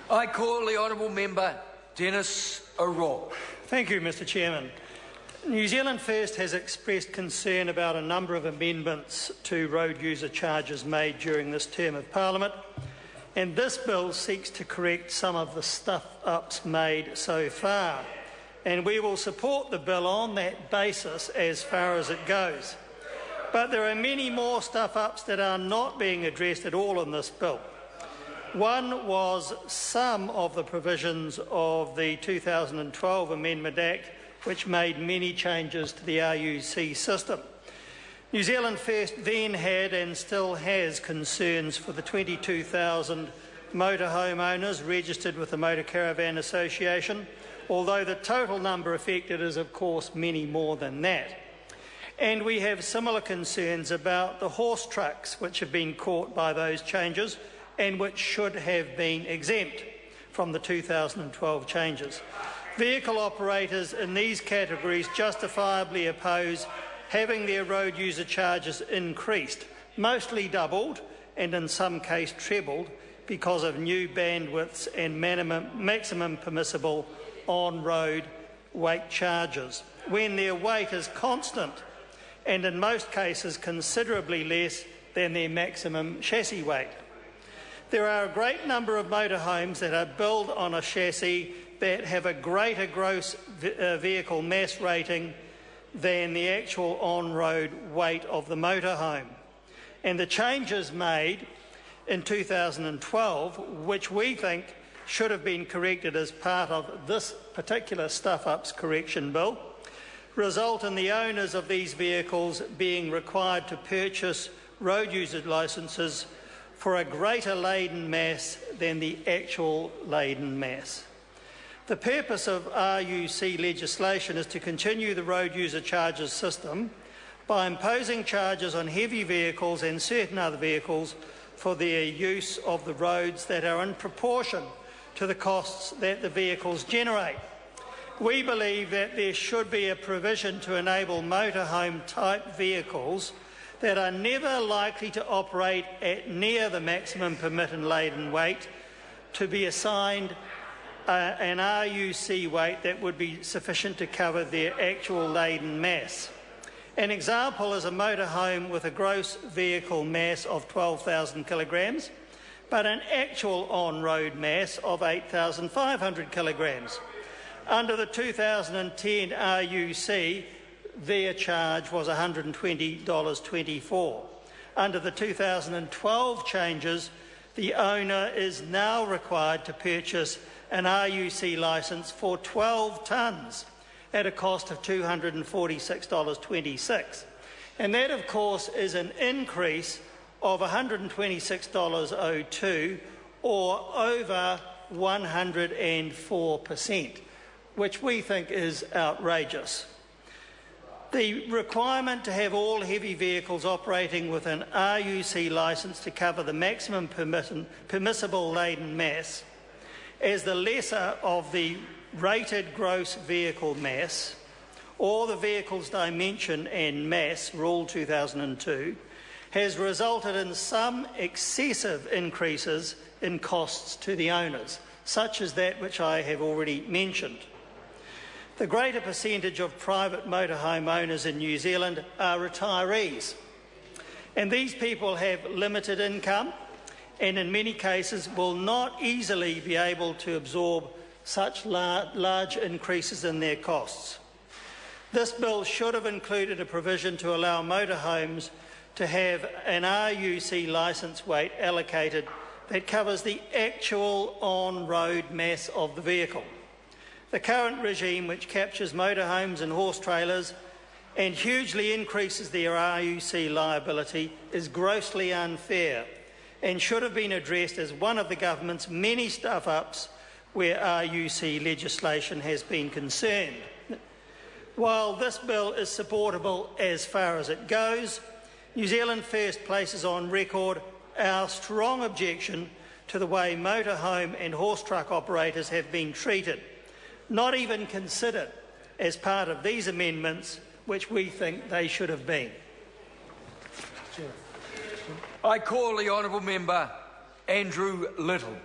I call the honourable member Dennis O'Rourke. Thank you, Mr Chairman. New Zealand First has expressed concern about a number of amendments to road user charges made during this term of Parliament, and this bill seeks to correct some of the stuff-ups made so far, and we will support the bill on that basis as far as it goes. But there are many more stuff-ups that are not being addressed at all in this bill. One was some of the provisions of the 2012 Amendment Act, which made many changes to the RUC system. New Zealand First then had and still has concerns for the 22,000 motorhome owners registered with the Motor Caravan Association, although the total number affected is, of course, many more than that. And we have similar concerns about the horse trucks which have been caught by those changes and which should have been exempt from the 2012 changes. Vehicle operators in these categories justifiably oppose having their road user charges increased, mostly doubled and in some cases trebled, because of new bandwidths and maximum permissible on-road weight charges, when their weight is constant and in most cases considerably less than their maximum chassis weight. There are a great number of motorhomes that are built on a chassis that have a greater gross vehicle mass rating than the actual on-road weight of the motorhome. And the changes made in 2012, which we think should have been corrected as part of this particular stuff-ups correction bill, result in the owners of these vehicles being required to purchase road user licences for a greater laden mass than the actual laden mass. The purpose of RUC legislation is to continue the road user charges system by imposing charges on heavy vehicles and certain other vehicles for their use of the roads that are in proportion to the costs that the vehicles generate. We believe that there should be a provision to enable motorhome-type vehicles that are never likely to operate at near the maximum permitted laden weight to be assigned an RUC weight that would be sufficient to cover their actual laden mass. An example is a motorhome with a gross vehicle mass of 12,000 kilograms, but an actual on-road mass of 8,500 kilograms. Under the 2010 RUC, their charge was $120.24. Under the 2012 changes, the owner is now required to purchase an RUC licence for 12 tonnes at a cost of $246.26. And that, of course, is an increase of $126.02, or over 104%, which we think is outrageous. The requirement to have all heavy vehicles operating with an RUC licence to cover the maximum permissible laden mass as the lesser of the rated gross vehicle mass or the vehicle's dimension and mass, Rule 2002, has resulted in some excessive increases in costs to the owners, such as that which I have already mentioned. The greater percentage of private motorhome owners in New Zealand are retirees, and these people have limited income and in many cases will not easily be able to absorb such large increases in their costs. This bill should have included a provision to allow motorhomes to have an RUC licence weight allocated that covers the actual on-road mass of the vehicle. The current regime, which captures motorhomes and horse trailers and hugely increases their RUC liability, is grossly unfair and should have been addressed as one of the government's many stuff-ups where RUC legislation has been concerned. While this bill is supportable as far as it goes, New Zealand First places on record our strong objection to the way motorhome and horse truck operators have been treated, not even considered as part of these amendments, which we think they should have been. I call the honourable member Andrew Little.